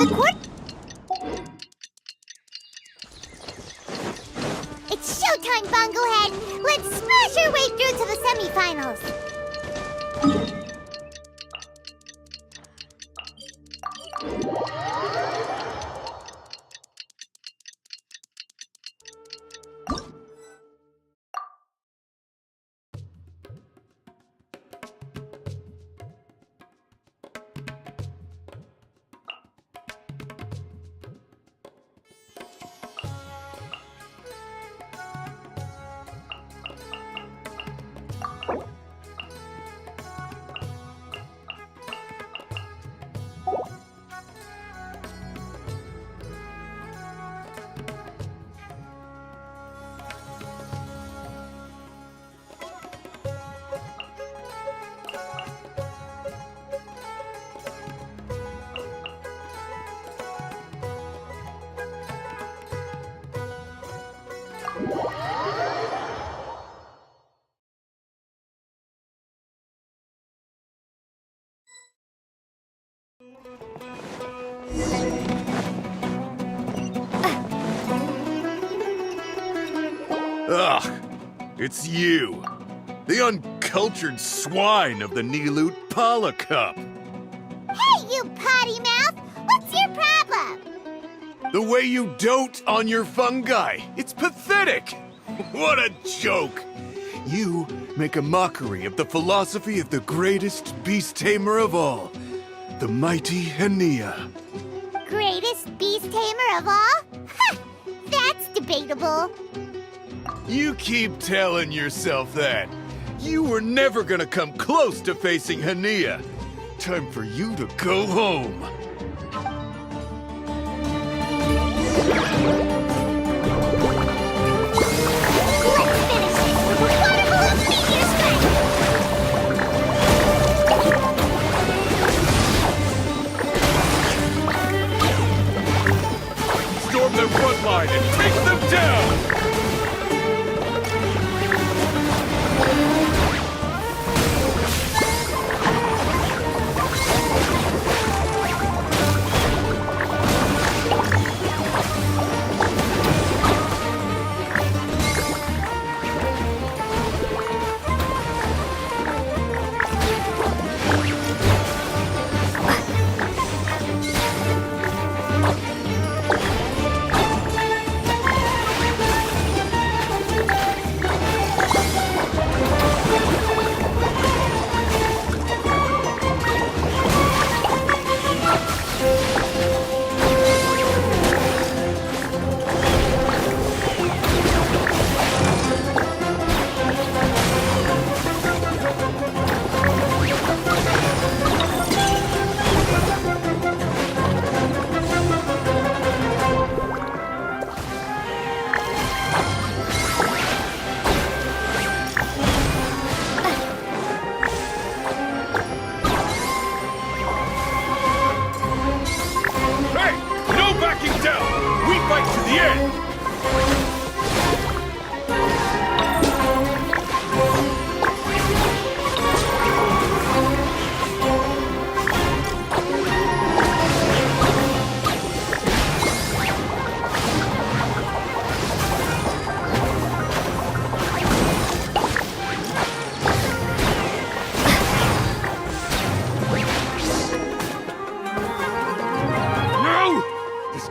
the court. It's showtime, Bunglehead! Let's smash our way through to the semifinals! Ugh, it's you. The uncultured swine of the Niloot Pala Cup. Hey, you potty mouth! What's your problem? The way you dote on your fungi. It's pathetic. What a joke. You make a mockery of the philosophy of the greatest beast tamer of all, the mighty Hania. Greatest beast tamer of all? Ha! That's debatable. You keep telling yourself that. You were never gonna come close to facing Hania. Time for you to go home. Let's finish this with a water balloon meteor strike! Storm their front line and take them down!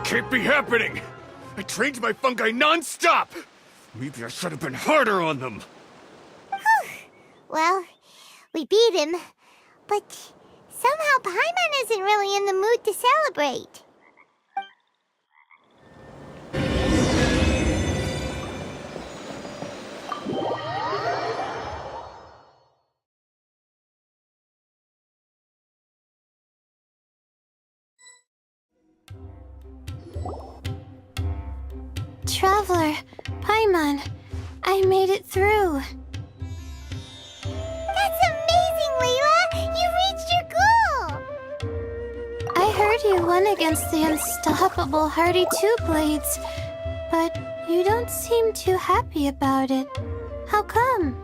Can't be happening! I trained my fungi non-stop! Maybe I should have been harder on them! Well, we beat him, but somehow Paimon isn't really in the mood to celebrate. Traveler, Paimon, I made it through. That's amazing, Leela! You reached your goal! I heard you won against the unstoppable Hardy Two-Blades, but you don't seem too happy about it. How come?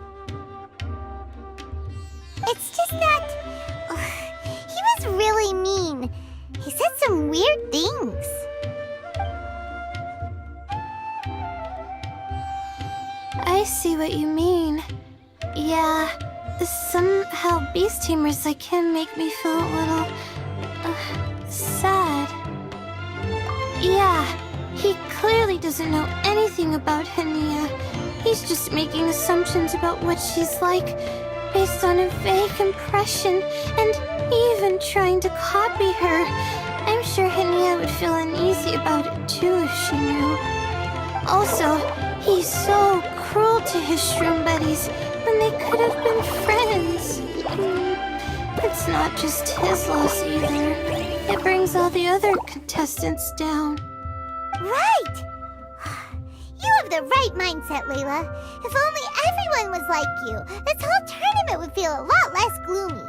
It's just that... he was really mean. He said some weird things. I see what you mean. Yeah, somehow beast tamers like him make me feel a little sad. Yeah, he clearly doesn't know anything about Hania. He's just making assumptions about what she's like based on a vague impression, and even trying to copy her. I'm sure Hania would feel uneasy about it too if she knew. Also, he's so cruel to his shroom buddies when they could have been friends. It's not just his loss either. It brings all the other contestants down. Right! You have the right mindset, Layla. If only everyone was like you, this whole tournament would feel a lot less gloomy.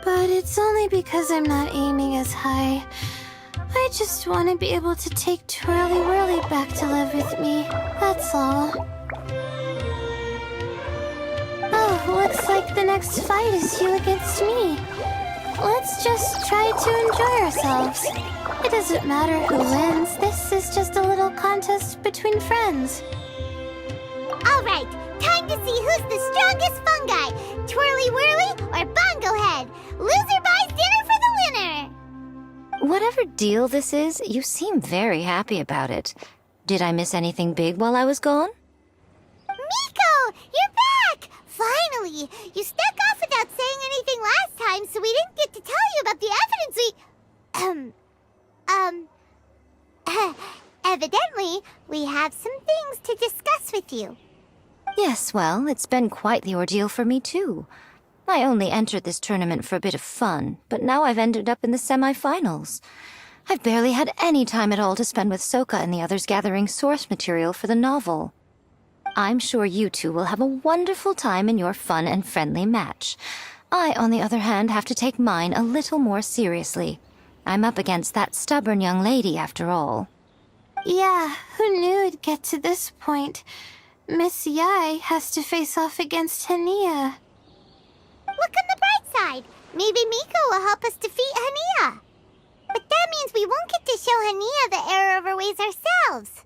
But it's only because I'm not aiming as high. I just want to be able to take Twirly Whirly back to live with me. That's all. Oh, looks like the next fight is you against me. Let's just try to enjoy ourselves. It doesn't matter who wins. This is just a little contest between friends. All right, time to see who's the strongest fungi, Twirly Whirly or Bongo Head. Loser buys dinner for the winner. Whatever deal this is, you seem very happy about it. Did I miss anything big while I was gone? Miko, you're back! Finally! You snuck off without saying anything last time, so we didn't get to tell you about the evidence evidently, we have some things to discuss with you. Yes, well, it's been quite the ordeal for me too. I only entered this tournament for a bit of fun, but now I've ended up in the semi-finals. I've barely had any time at all to spend with Soka and the others gathering source material for the novel. I'm sure you two will have a wonderful time in your fun and friendly match. I, on the other hand, have to take mine a little more seriously. I'm up against that stubborn young lady, after all. Yeah, who knew it'd get to this point? Miss Yai has to face off against Hania. Look on the bright side. Maybe Miko will help us defeat Hania. But that means we won't get to show Hania the error of our ways ourselves.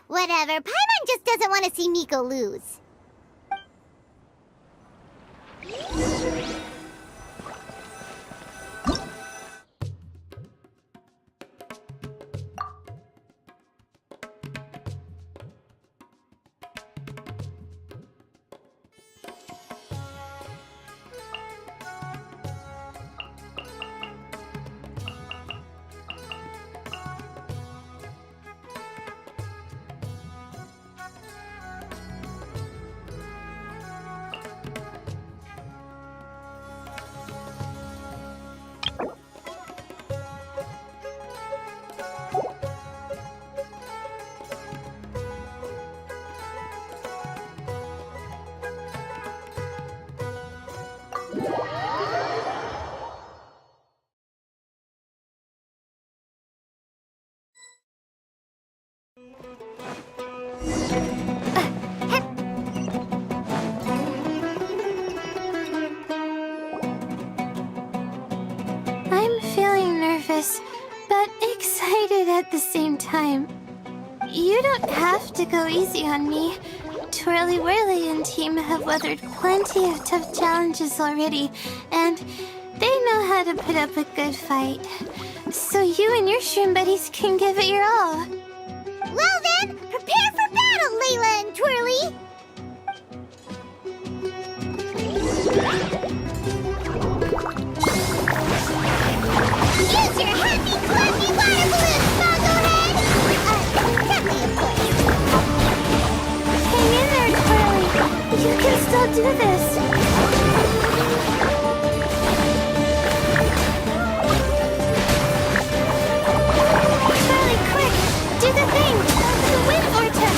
Whatever. Paimon just doesn't want to see Miko lose. I'm feeling nervous, but excited at the same time. You don't have to go easy on me. Twirly Whirly and team have weathered plenty of tough challenges already, and they know how to put up a good fight. So you and your shroom buddies can give it your all. Well then, prepare for battle, Layla and Twirly! Use your happy, clunky water balloons, Bongo Head! Friendly, of course. Hang in there, Twirly. You can still do this. Twirly, quick! Do the thing! The wind vortex!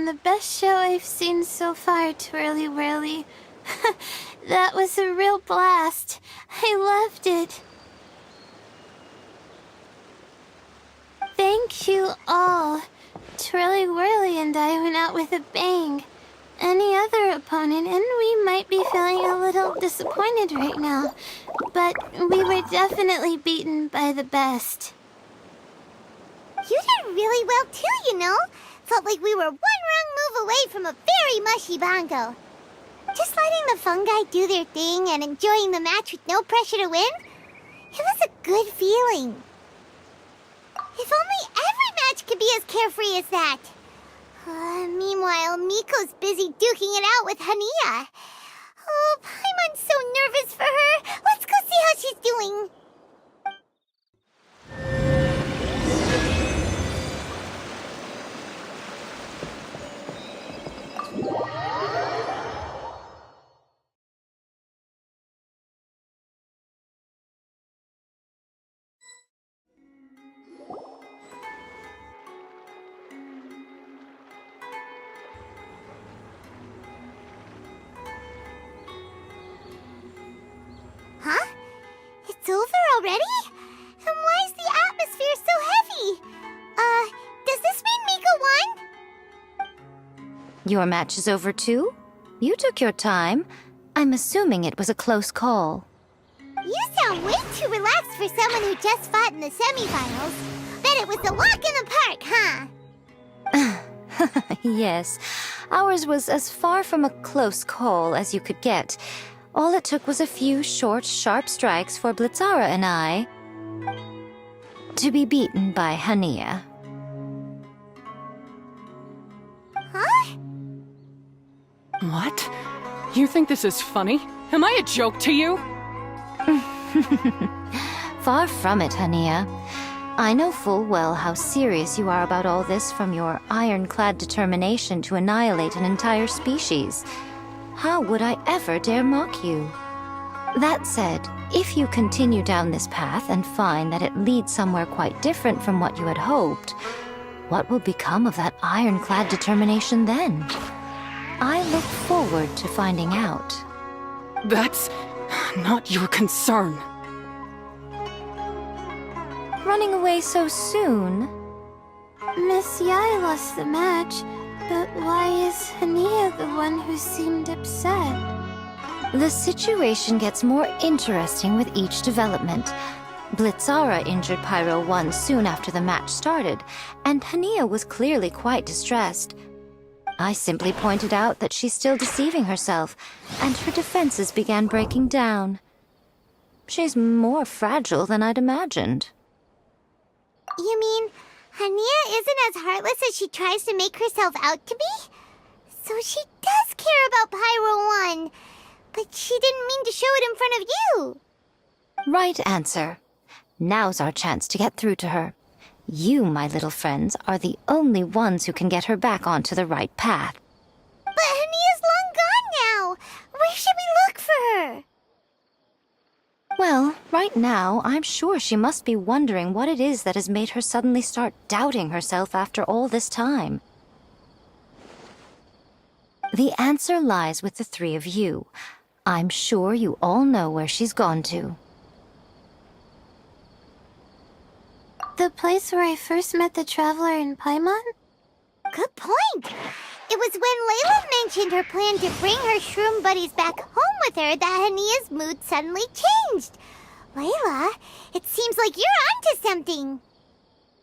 on the best show I've seen so far, Twirly Whirly. That was a real blast. I loved it. Thank you all. Twirly Whirly and I went out with a bang. Any other opponent, and we might be feeling a little disappointed right now, but we were definitely beaten by the best. You did really well too, you know. Felt like we were one wrong move away from a very mushy bongo. Just letting the fungi do their thing and enjoying the match with no pressure to win, it was a good feeling. If only every match could be as carefree as that. Meanwhile, Miko's busy duking it out with Hania. Oh, Paimon's so nervous for her. Let's go see how she's doing. Huh? It's over already? And why is the atmosphere so heavy? Does this mean Miko won? Your match is over too? You took your time. I'm assuming it was a close call. You sound way too relaxed for someone who just fought in the semifinals. Bet it was a walk in the park, huh? Yes, ours was as far from a close call as you could get. All it took was a few short, sharp strikes for Blitzara and I to be beaten by Hania. Huh? What? You think this is funny? Am I a joke to you? Far from it, Hania. I know full well how serious you are about all this, from your ironclad determination to annihilate an entire species. How would I ever dare mock you? That said, if you continue down this path and find that it leads somewhere quite different from what you had hoped, what will become of that ironclad determination then? I look forward to finding out. That's not your concern. Running away so soon? Miss Yai lost the match, but why is Hania the one who seemed upset? The situation gets more interesting with each development. Blitzara injured Pyro 1 soon after the match started, and Hania was clearly quite distressed. I simply pointed out that she's still deceiving herself, and her defenses began breaking down. She's more fragile than I'd imagined. You mean Hania isn't as heartless as she tries to make herself out to be? So she does care about Pyro 1, but she didn't mean to show it in front of you. Right answer. Now's our chance to get through to her. You, my little friends, are the only ones who can get her back onto the right path. But Hania's long gone now. Where should we look for her? Well, right now, I'm sure she must be wondering what it is that has made her suddenly start doubting herself after all this time. The answer lies with the three of you. I'm sure you all know where she's gone to. The place where I first met the Traveler in Paimon? Good point. It was when Layla mentioned her plan to bring her shroom buddies back home with her that Hania's mood suddenly changed. Layla, it seems like you're onto something.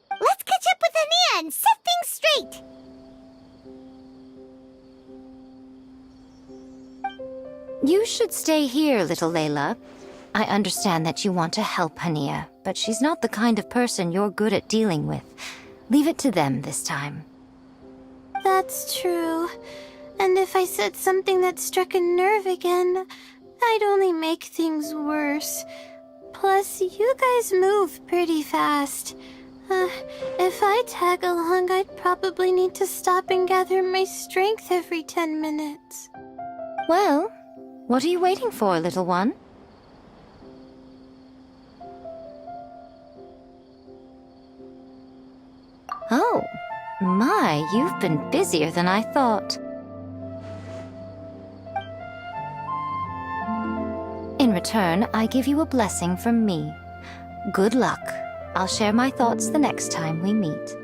Let's catch up with Hania and set things straight. You should stay here, little Layla. I understand that you want to help Hania, but she's not the kind of person you're good at dealing with. Leave it to them this time. That's true. And if I said something that struck a nerve again, I'd only make things worse. Plus, you guys move pretty fast. If I tag along, I'd probably need to stop and gather my strength every 10 minutes. Well, what are you waiting for, little one? Oh, My, you've been busier than I thought. In return, I give you a blessing from me. Good luck. I'll share my thoughts the next time we meet.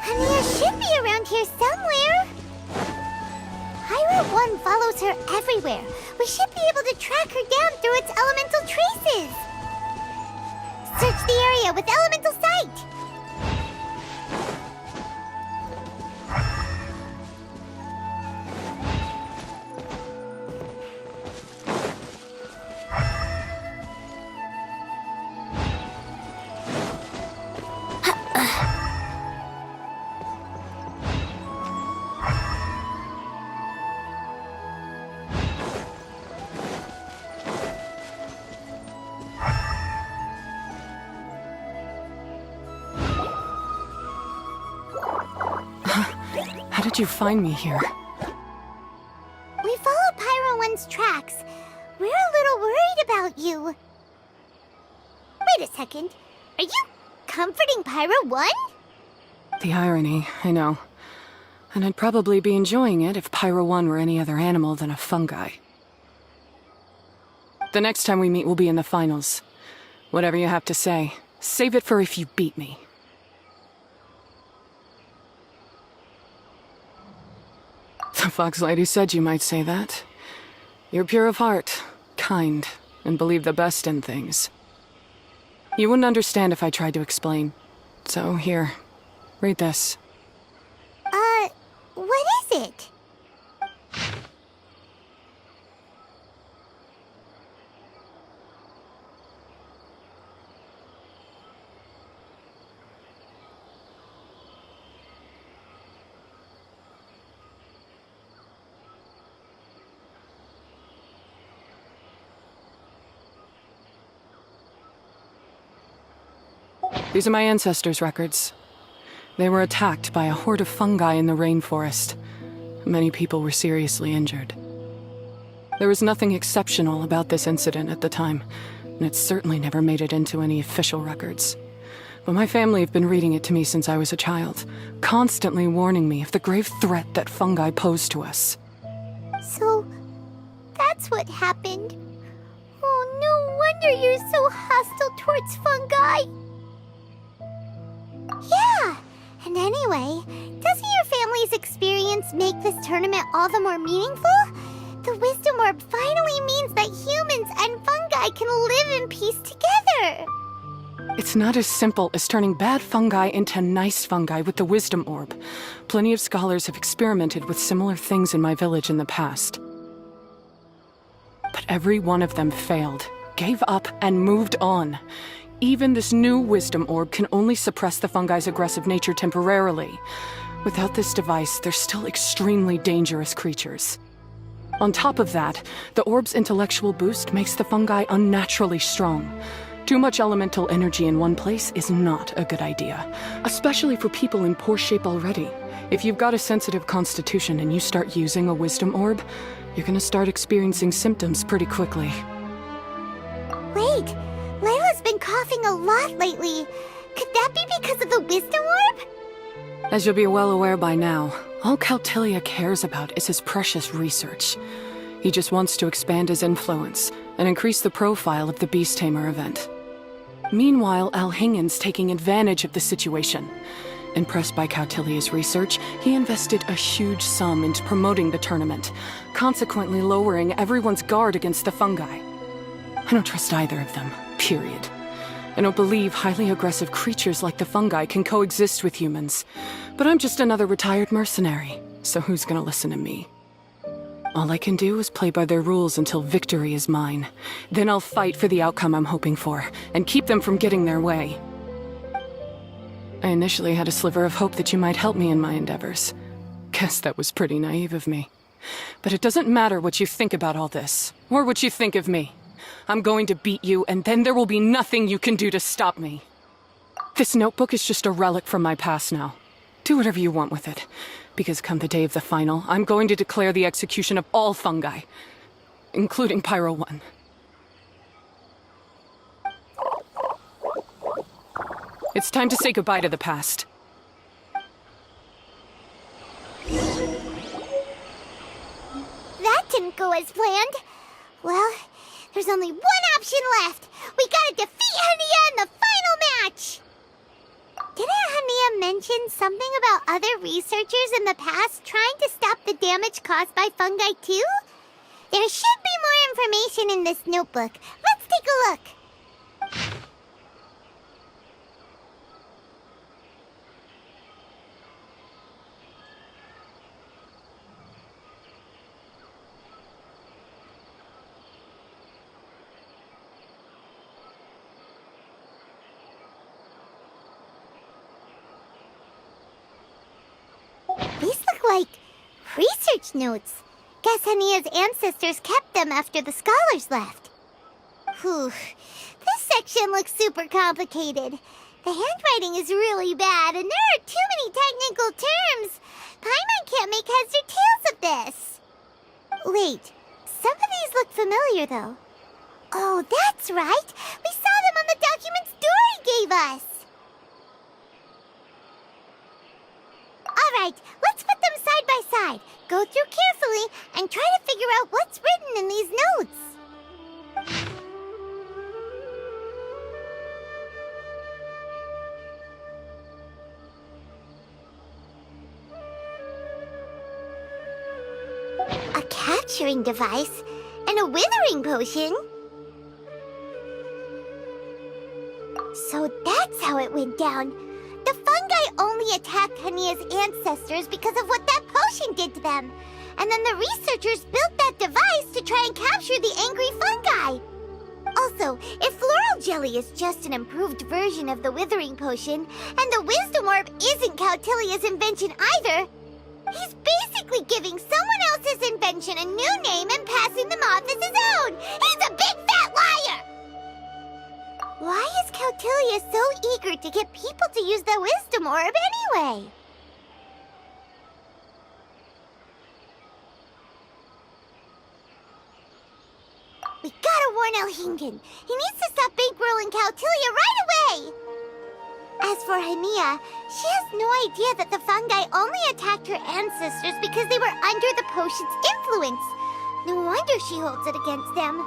Hania should be around here somewhere. Pyro 1 follows her everywhere. We should be able to track her down through its elemental traces. Search the area with elemental sight. How did you find me here? We follow Pyro 1's tracks. We're a little worried about you. Wait a second. Are you comforting Pyro 1? The irony, I know. And I'd probably be enjoying it if Pyro 1 were any other animal than a fungi. The next time we meet will be in the finals. Whatever you have to say, save it for if you beat me. The Fox Lady said you might say that. You're pure of heart, kind, and believe the best in things. You wouldn't understand if I tried to explain. So here, read this. What is it? These are my ancestors' records. They were attacked by a horde of fungi in the rainforest. Many people were seriously injured. There was nothing exceptional about this incident at the time, and it certainly never made it into any official records. But my family have been reading it to me since I was a child, constantly warning me of the grave threat that fungi pose to us. So, that's what happened. Oh, no wonder you're so hostile towards fungi. Yeah, and anyway, doesn't your family's experience make this tournament all the more meaningful? The Wisdom Orb finally means that humans and fungi can live in peace together. It's not as simple as turning bad fungi into nice fungi with the Wisdom Orb. Plenty of scholars have experimented with similar things in my village in the past. But every one of them failed, gave up, and moved on. Even this new Wisdom Orb can only suppress the fungi's aggressive nature temporarily. Without this device, they're still extremely dangerous creatures. On top of that, the orb's intellectual boost makes the fungi unnaturally strong. Too much elemental energy in one place is not a good idea, especially for people in poor shape already. If you've got a sensitive constitution and you start using a Wisdom Orb, you're gonna start experiencing symptoms pretty quickly. Wait, Layla's been coughing a lot lately. Could that be because of the Wisdom Orb? As you'll be well aware by now, all Caltilia cares about is his precious research. He just wants to expand his influence and increase the profile of the Beast Tamer event. Meanwhile, Alhingen's taking advantage of the situation. Impressed by Cautilia's research, he invested a huge sum into promoting the tournament, consequently lowering everyone's guard against the fungi. I don't trust either of them, period. I don't believe highly aggressive creatures like the fungi can coexist with humans. But I'm just another retired mercenary, So who's gonna listen to me? All I can do is play by their rules until victory is mine. Then I'll fight for the outcome I'm hoping for, and keep them from getting their way. I initially had a sliver of hope that you might help me in my endeavors. Guess that was pretty naive of me. But it doesn't matter what you think about all this, or what you think of me. I'm going to beat you, and then there will be nothing you can do to stop me. This notebook is just a relic from my past now. Do whatever you want with it. Because come the day of the final, I'm going to declare the execution of all fungi, including Pyro 1. It's time to say goodbye to the past. That didn't go as planned. Well, there's only one option left. We gotta defeat Hania in the final match! Didn't Hania mention something about other researchers in the past trying to stop the damage caused by fungi too? There should be more information in this notebook. Let's take a look. These look like research notes. Guess Hania's ancestors kept them after the scholars left. Whew. This section looks super complicated. The handwriting is really bad, and there are too many technical terms. Paimon can't make heads or tails of this. Wait, some of these look familiar, though. Oh, that's right. We saw them on the documents Dory gave us. All right, let's put them side by side, go through carefully, and try to figure out what's written in these notes. A capturing device and a withering potion. So that's how it went down. The fungi only attacked Hania's ancestors because of what that potion did to them. And then the researchers built that device to try and capture the angry fungi. Also, if floral jelly is just an improved version of the withering potion, and the wisdom orb isn't Cautilia's invention either, he's basically giving someone else's invention a new name and passing them off as his own. He's a big fat liar! Why is Cautilia so eager to get people to use the wisdom orb anyway? We gotta warn Elhingen. He needs to stop bankrolling Cautilia right away! As for Hania, she has no idea that the fungi only attacked her ancestors because they were under the potion's influence. No wonder she holds it against them.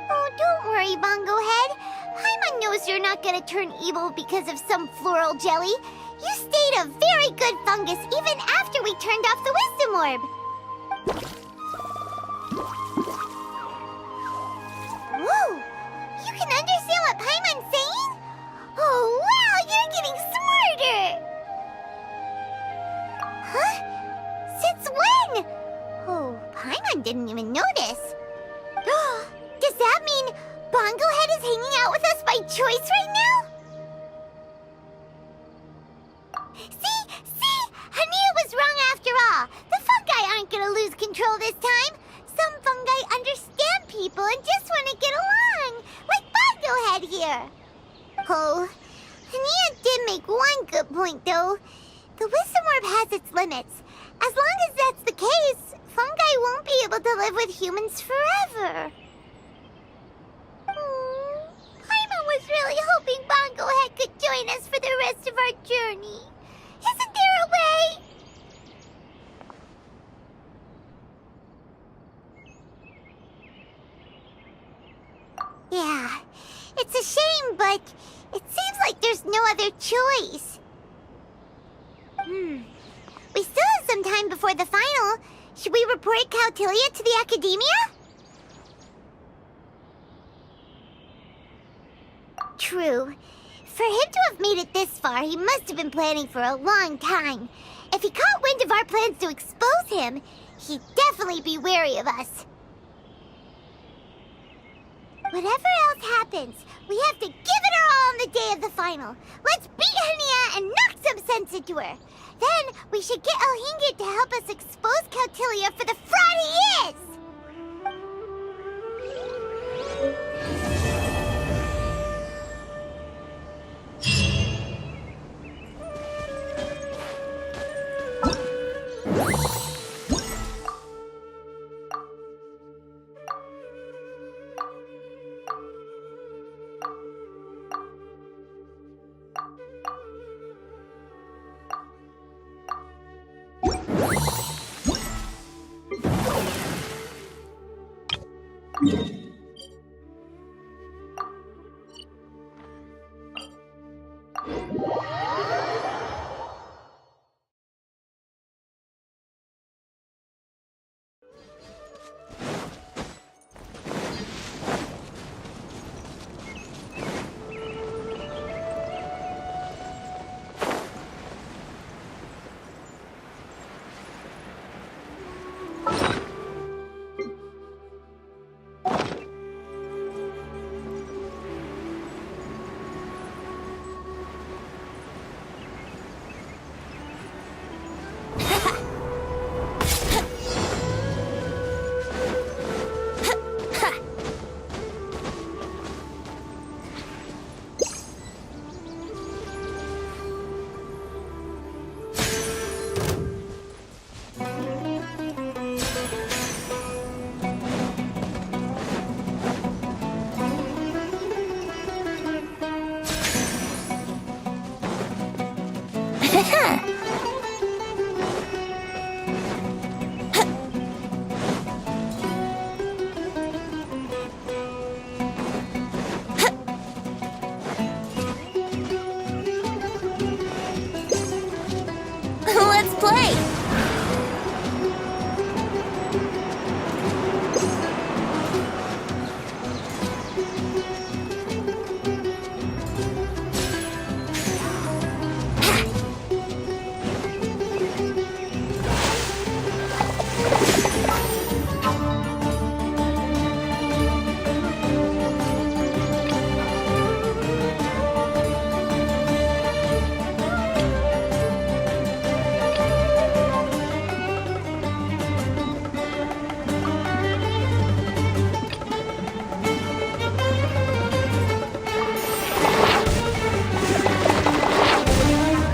Oh, don't worry, Bongo Head. Paimon knows you're not gonna turn evil because of some floral jelly. You stayed a very good fungus even after we turned off the wisdom orb. Whoa! You can understand what Paimon's saying? Oh, wow! You're getting smarter! Huh? Since when? Oh, Paimon didn't even notice. Does that mean Bongo Head is hanging out with us by choice right now? See? Hania was wrong after all. The fungi aren't gonna lose control this time. Some fungi understand people and just want to get along. Like Bongo Head here. Oh, Hania did make one good point, though. The wisdom orb has its limits. As long as that's the case, fungi won't be able to live with humans forever. Paimon was really hoping Bongo Head could join us for the rest of our journey. Isn't there a way? Yeah, it's a shame, but it seems like there's no other choice. We still have some time before the final. Should we report Caltilia to the Academia? True. For him to have made it this far, he must have been planning for a long time. If he caught wind of our plans to expose him, he'd definitely be wary of us. Whatever else happens, we have to give it our all on the day of the final. Let's beat Hania and knock some sense into her. Then we should get Elhingit to help us expose Caltilia for the fraud he is! Let's play!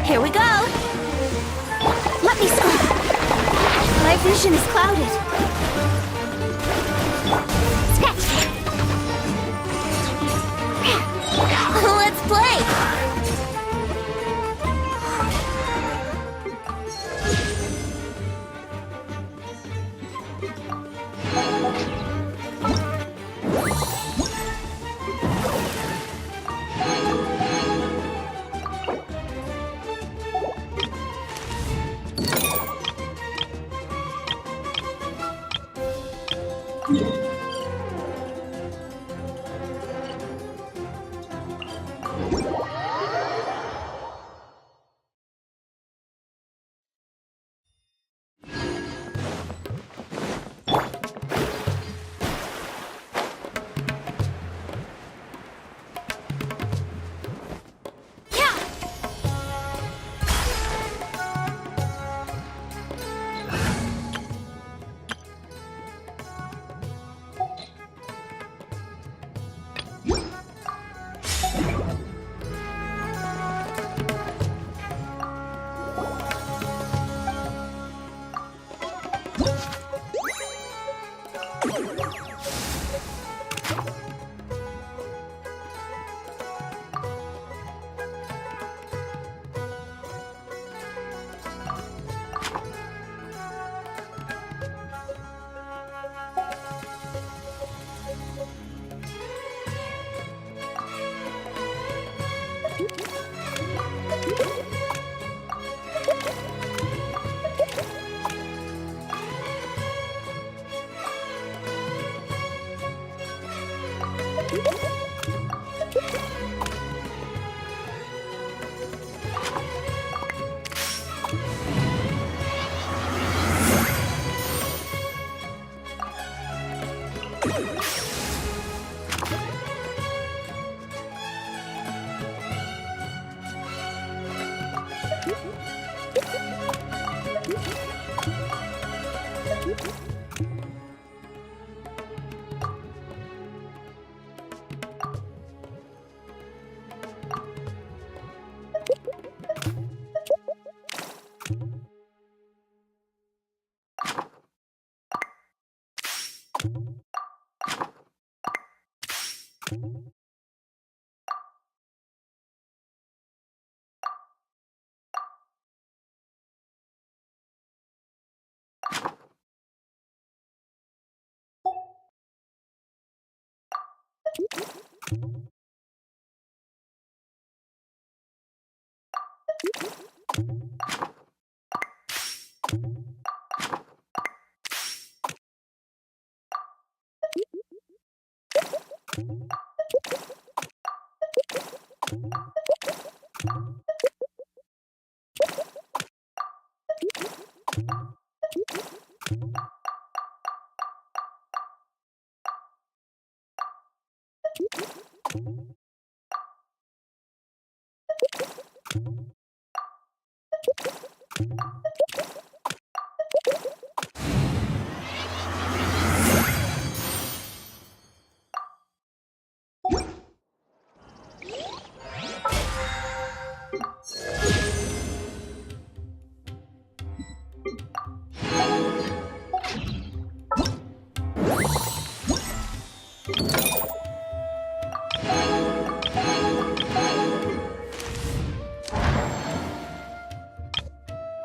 Here we go! Let me scope! My vision is clouded. Scratch! Let's play!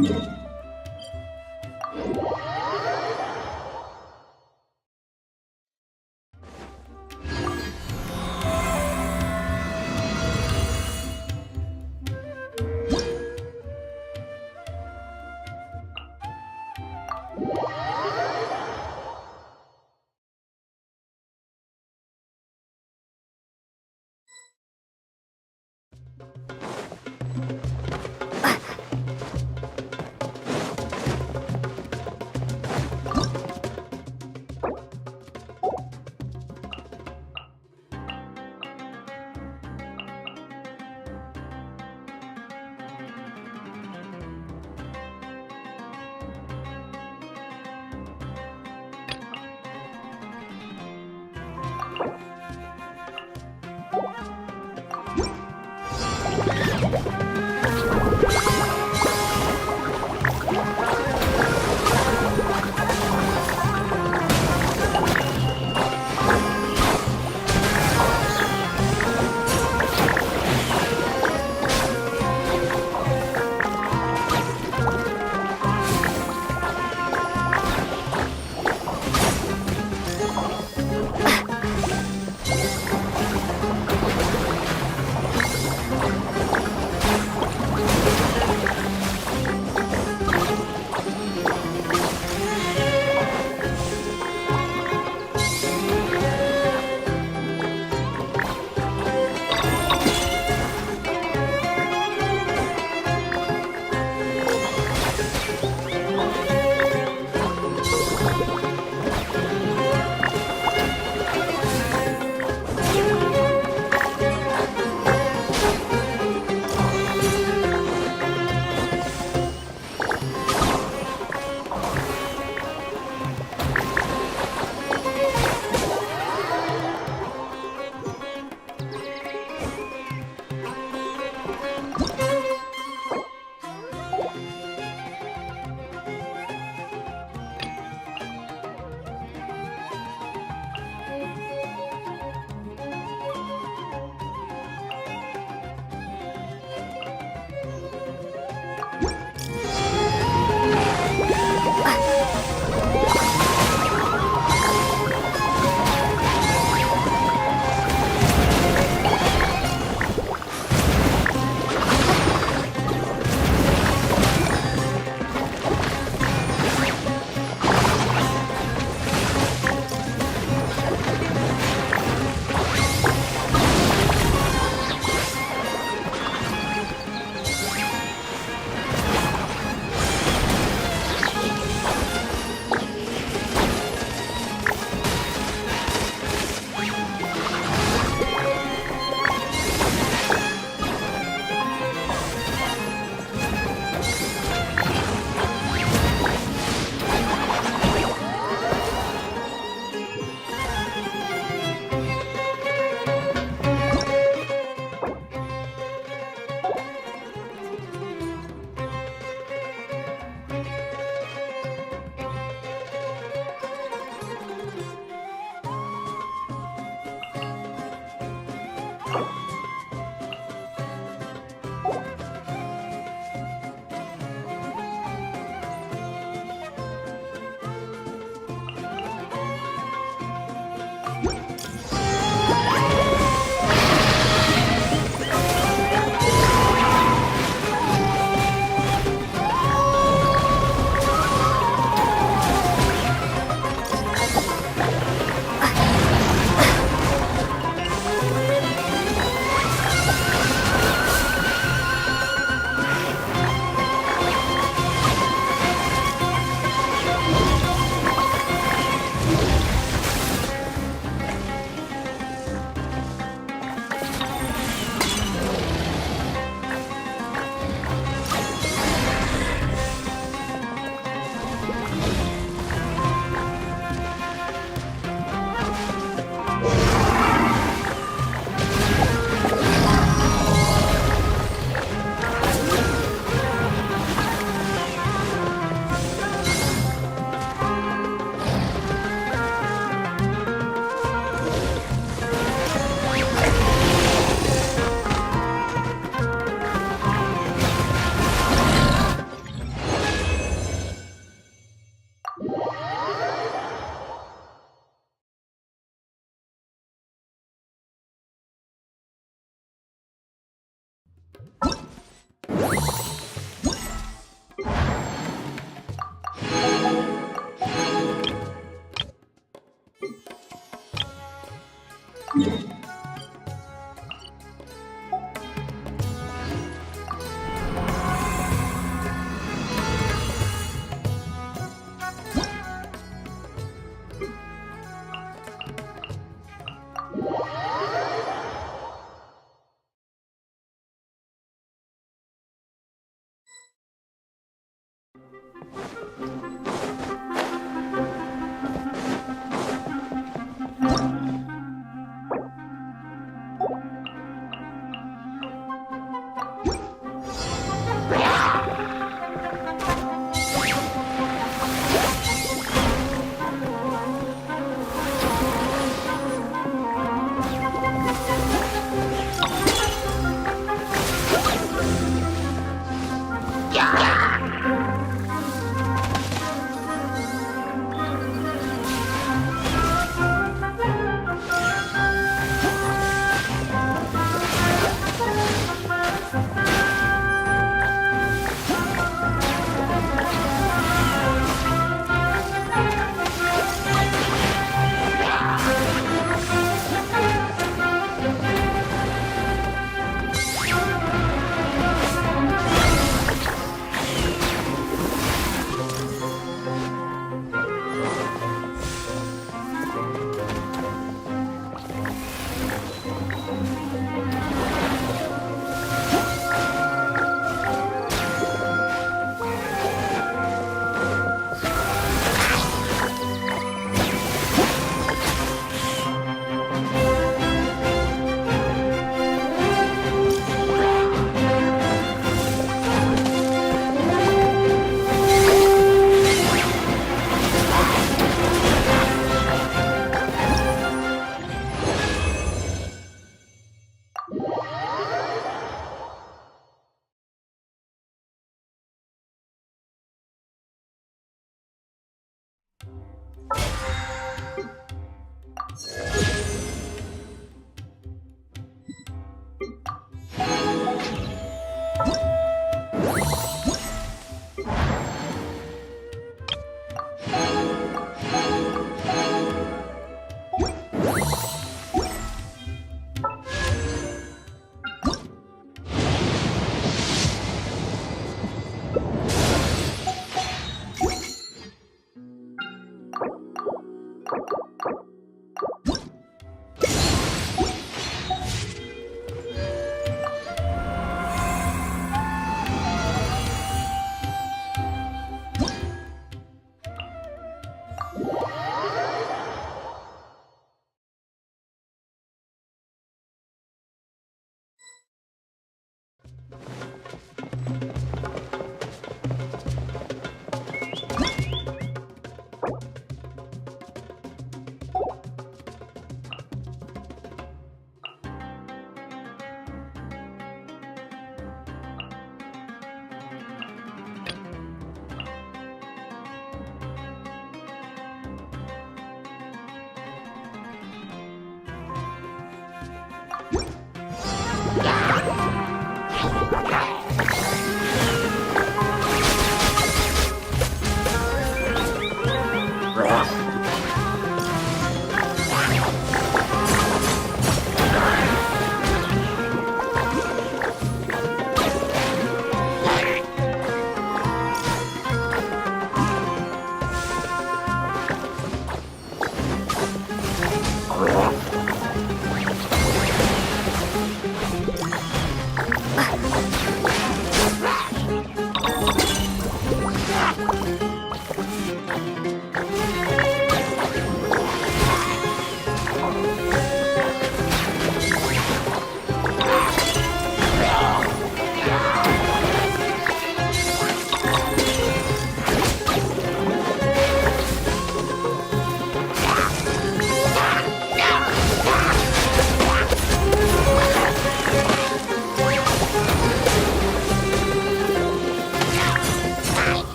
Yeah.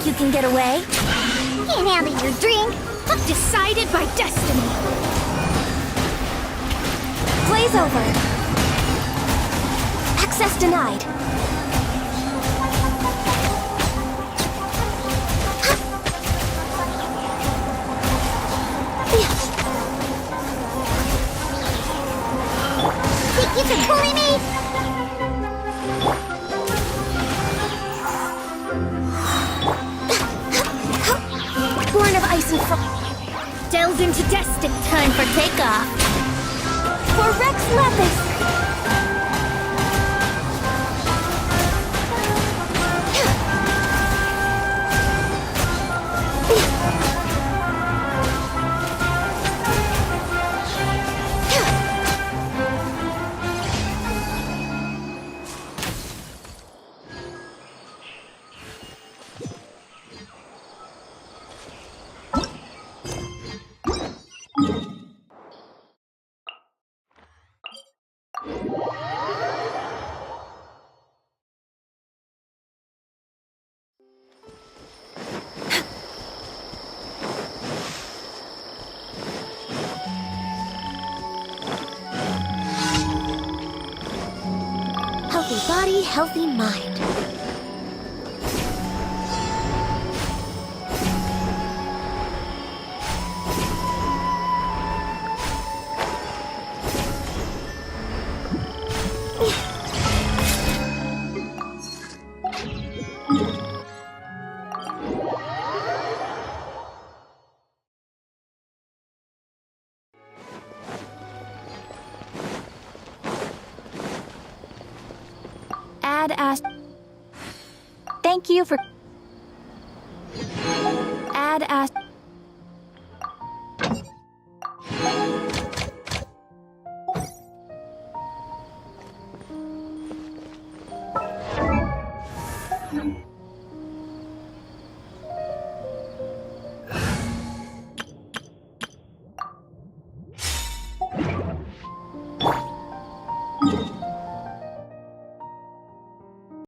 You can get away? Can't handle your drink. Decided by destiny. Blaze over. Access denied. Think you can bully me? Born of ice and frost. Delves into destiny. Time for takeoff. For Rex Lapis. Healthy body, healthy mind. Thank you for... Add